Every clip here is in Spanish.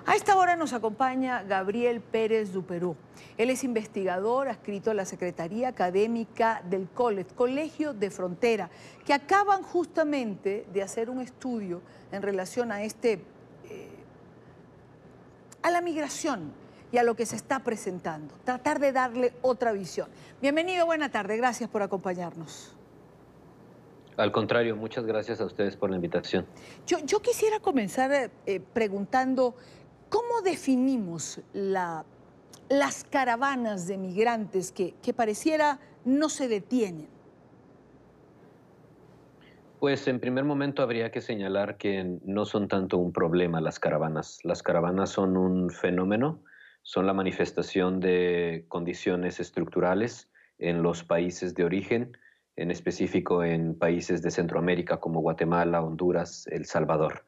A esta hora nos acompaña Gabriel Pérez Duperú. Él es investigador adscrito a la Secretaría Académica del Colegio de Frontera, que acaban justamente de hacer un estudio en relación a a la migración y a lo que se está presentando. Tratar de darle otra visión. Bienvenido, buena tarde. Gracias por acompañarnos. Al contrario, muchas gracias a ustedes por la invitación. Yo quisiera comenzar preguntando, ¿cómo definimos las caravanas de migrantes que pareciera no se detienen? Pues en primer momento habría que señalar que no son tanto un problema las caravanas. Las caravanas son un fenómeno, son la manifestación de condiciones estructurales en los países de origen, en específico en países de Centroamérica como Guatemala, Honduras, El Salvador.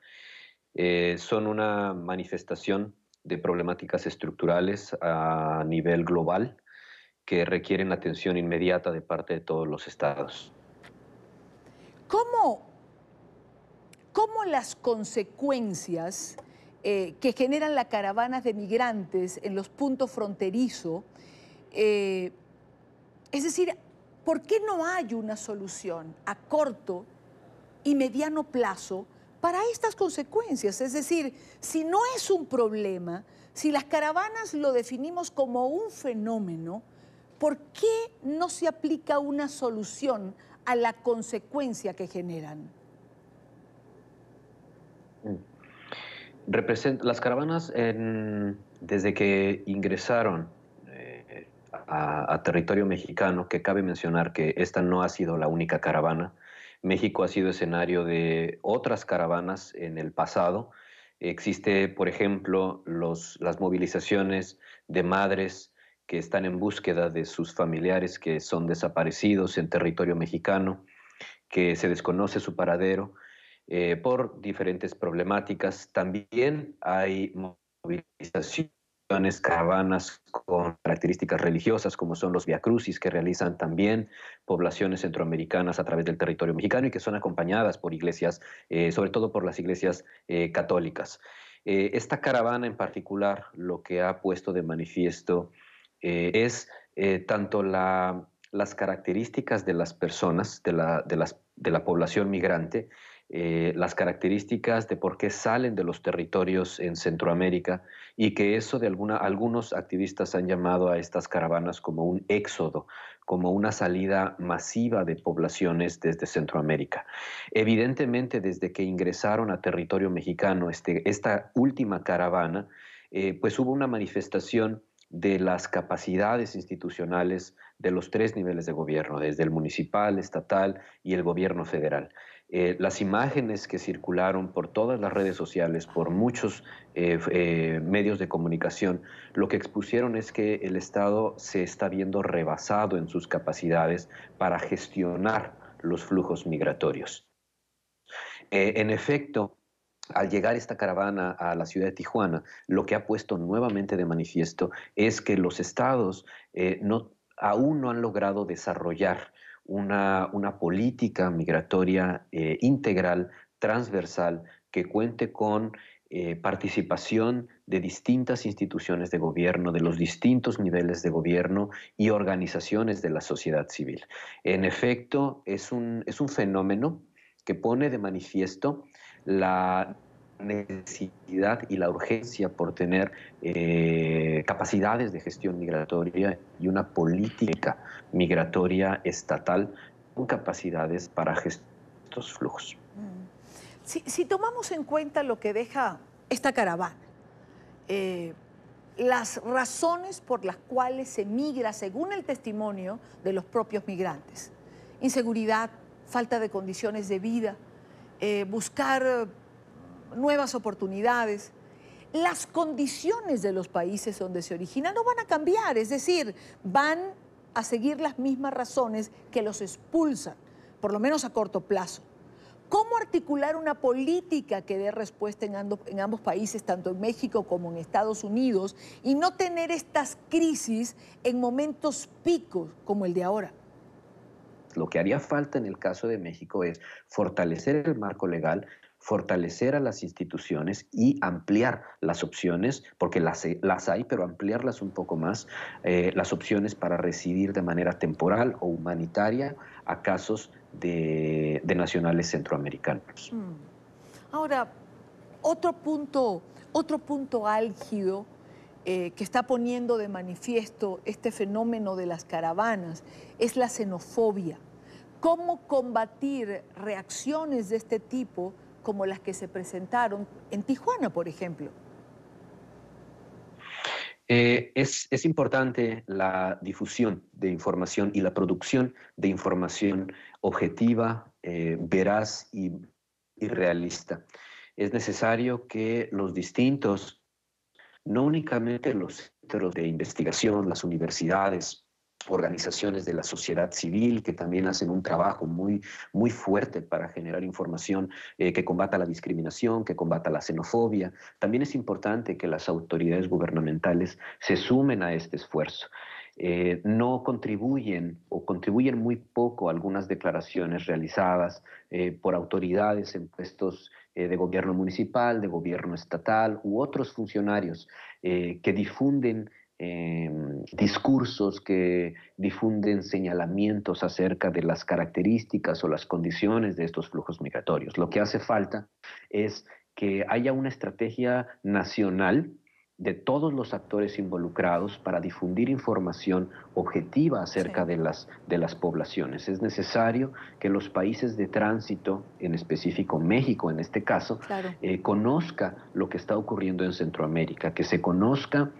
Son una manifestación de problemáticas estructurales a nivel global que requieren atención inmediata de parte de todos los estados. ¿Cómo, cómo las consecuencias que generan las caravanas de migrantes en los puntos fronterizos, eh, es decir, ¿por qué no hay una solución a corto y mediano plazo para estas consecuencias? Es decir, si no es un problema, si las caravanas lo definimos como un fenómeno, ¿por qué no se aplica una solución a la consecuencia que generan? Las caravanas, desde que ingresaron a territorio mexicano, que cabe mencionar que esta no ha sido la única caravana. México ha sido escenario de otras caravanas en el pasado. Existe, por ejemplo, las movilizaciones de madres que están en búsqueda de sus familiares que son desaparecidos en territorio mexicano, que se desconoce su paradero por diferentes problemáticas. También hay movilizaciones, caravanas con características religiosas, como son los viacrucis, que realizan también poblaciones centroamericanas a través del territorio mexicano y que son acompañadas por iglesias, sobre todo por las iglesias católicas. Esta caravana en particular lo que ha puesto de manifiesto es tanto las características de las personas, de la población migrante, las características de por qué salen de los territorios en Centroamérica y que eso algunos activistas han llamado a estas caravanas como un éxodo, como una salida masiva de poblaciones desde Centroamérica. Evidentemente, desde que ingresaron a territorio mexicano esta última caravana, pues hubo una manifestación de las capacidades institucionales de los tres niveles de gobierno, desde el municipal, estatal y el gobierno federal. Las imágenes que circularon por todas las redes sociales, por muchos medios de comunicación, lo que expusieron es que el Estado se está viendo rebasado en sus capacidades para gestionar los flujos migratorios. En efecto, al llegar esta caravana a la ciudad de Tijuana, lo que ha puesto nuevamente de manifiesto es que los estados aún no han logrado desarrollar una política migratoria integral, transversal, que cuente con participación de distintas instituciones de gobierno, de los distintos niveles de gobierno y organizaciones de la sociedad civil. En efecto, es un fenómeno que pone de manifiesto la necesidad y la urgencia por tener capacidades de gestión migratoria y una política migratoria estatal con capacidades para gestionar estos flujos. Si tomamos en cuenta lo que deja esta caravana, las razones por las cuales se migra, según el testimonio de los propios migrantes: inseguridad, falta de condiciones de vida, buscar nuevas oportunidades. Las condiciones de los países donde se origina no van a cambiar, es decir, van a seguir las mismas razones que los expulsan, por lo menos a corto plazo. ¿Cómo articular una política que dé respuesta en ambos países, tanto en México como en Estados Unidos, y no tener estas crisis en momentos picos como el de ahora? Lo que haría falta en el caso de México es fortalecer el marco legal, fortalecer a las instituciones y ampliar las opciones, porque las hay, pero ampliarlas un poco más, las opciones para recibir de manera temporal o humanitaria a casos de nacionales centroamericanos. Ahora, otro punto álgido que está poniendo de manifiesto este fenómeno de las caravanas es la xenofobia. ¿Cómo combatir reacciones de este tipo como las que se presentaron en Tijuana, por ejemplo? Es importante la difusión de información y la producción de información objetiva, veraz y realista. Es necesario que los distintos, no únicamente los centros de investigación, las universidades, organizaciones de la sociedad civil que también hacen un trabajo muy fuerte para generar información que combata la discriminación, que combata la xenofobia. También es importante que las autoridades gubernamentales se sumen a este esfuerzo. No contribuyen o contribuyen muy poco a algunas declaraciones realizadas por autoridades en puestos de gobierno municipal, de gobierno estatal u otros funcionarios que difunden discursos, que difunden señalamientos acerca de las características o las condiciones de estos flujos migratorios. Lo que hace falta es que haya una estrategia nacional de todos los actores involucrados para difundir información objetiva acerca Sí. de las poblaciones. Es necesario que los países de tránsito, en específico México en este caso, Claro. conozca lo que está ocurriendo en Centroamérica, que se conozca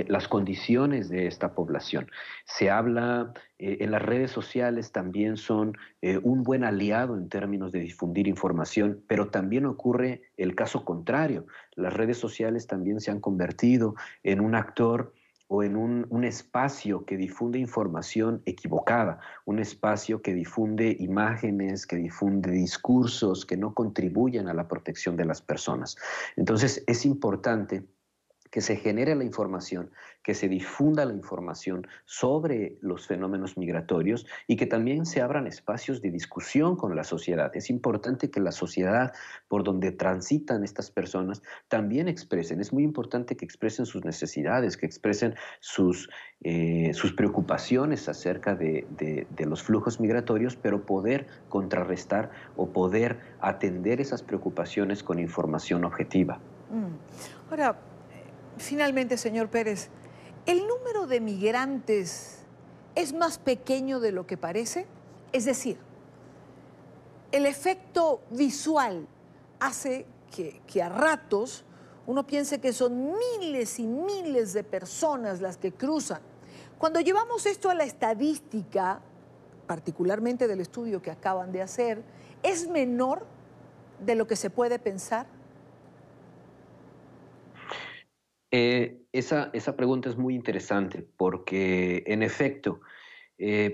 las condiciones de esta población. Se habla, en las redes sociales también son un buen aliado en términos de difundir información, pero también ocurre el caso contrario. Las redes sociales también se han convertido en un actor o en un espacio que difunde información equivocada, un espacio que difunde imágenes, que difunde discursos que no contribuyen a la protección de las personas. Entonces es importante que se genere la información, que se difunda la información sobre los fenómenos migratorios y que también se abran espacios de discusión con la sociedad. Es importante que la sociedad por donde transitan estas personas también expresen. Es muy importante que expresen sus necesidades, que expresen sus preocupaciones acerca de los flujos migratorios, pero poder contrarrestar o poder atender esas preocupaciones con información objetiva. Ahora, finalmente, señor Pérez, ¿el número de migrantes es más pequeño de lo que parece? Es decir, el efecto visual hace que a ratos uno piense que son miles y miles de personas las que cruzan. Cuando llevamos esto a la estadística, particularmente del estudio que acaban de hacer, ¿es menor de lo que se puede pensar? Esa pregunta es muy interesante porque, en efecto,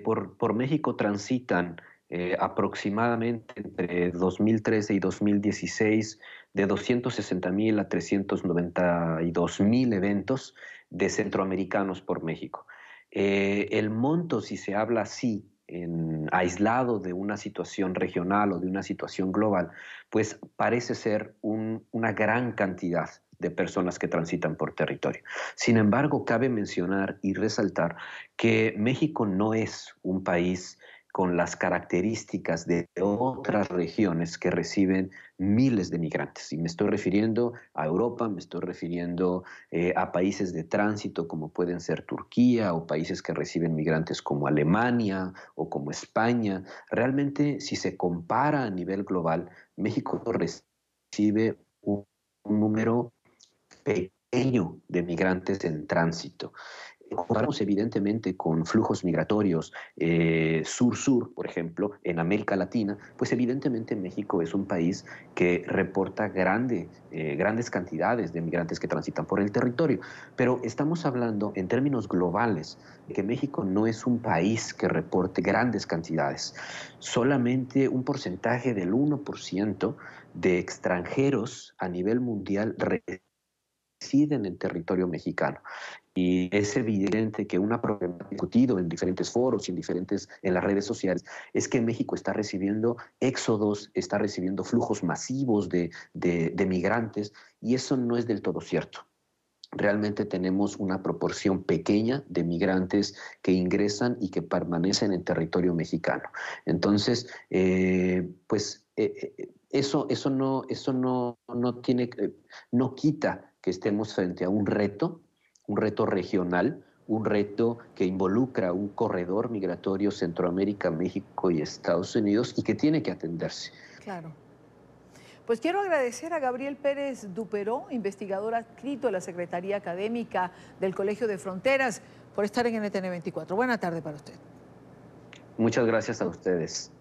por México transitan aproximadamente entre 2013 y 2016 de 260,000 a 392,000 eventos de centroamericanos por México. El monto, si se habla así, aislado de una situación regional o de una situación global, pues parece ser una gran cantidad de personas que transitan por territorio. Sin embargo, cabe mencionar y resaltar que México no es un país con las características de otras regiones que reciben miles de migrantes. Y me estoy refiriendo a Europa, me estoy refiriendo a países de tránsito como pueden ser Turquía o países que reciben migrantes como Alemania o como España. Realmente, si se compara a nivel global, México recibe un número pequeño de migrantes en tránsito. Comparamos evidentemente con flujos migratorios sur-sur, por ejemplo, en América Latina, pues evidentemente México es un país que reporta grandes cantidades de migrantes que transitan por el territorio. Pero estamos hablando en términos globales de que México no es un país que reporte grandes cantidades. Solamente un porcentaje del 1% de extranjeros a nivel mundial residen en territorio mexicano. Y es evidente que una problema discutido en diferentes foros y en las redes sociales, es que México está recibiendo éxodos, está recibiendo flujos masivos de migrantes, y eso no es del todo cierto. Realmente tenemos una proporción pequeña de migrantes que ingresan y que permanecen en territorio mexicano. Entonces, eso no quita que estemos frente a un reto regional, un reto que involucra un corredor migratorio Centroamérica, México y Estados Unidos, y que tiene que atenderse. Claro. Pues quiero agradecer a Gabriel Pérez Duperó, investigador adscrito a la Secretaría Académica del Colegio de Fronteras, por estar en NTN 24. Buena tarde para usted. Muchas gracias a ustedes.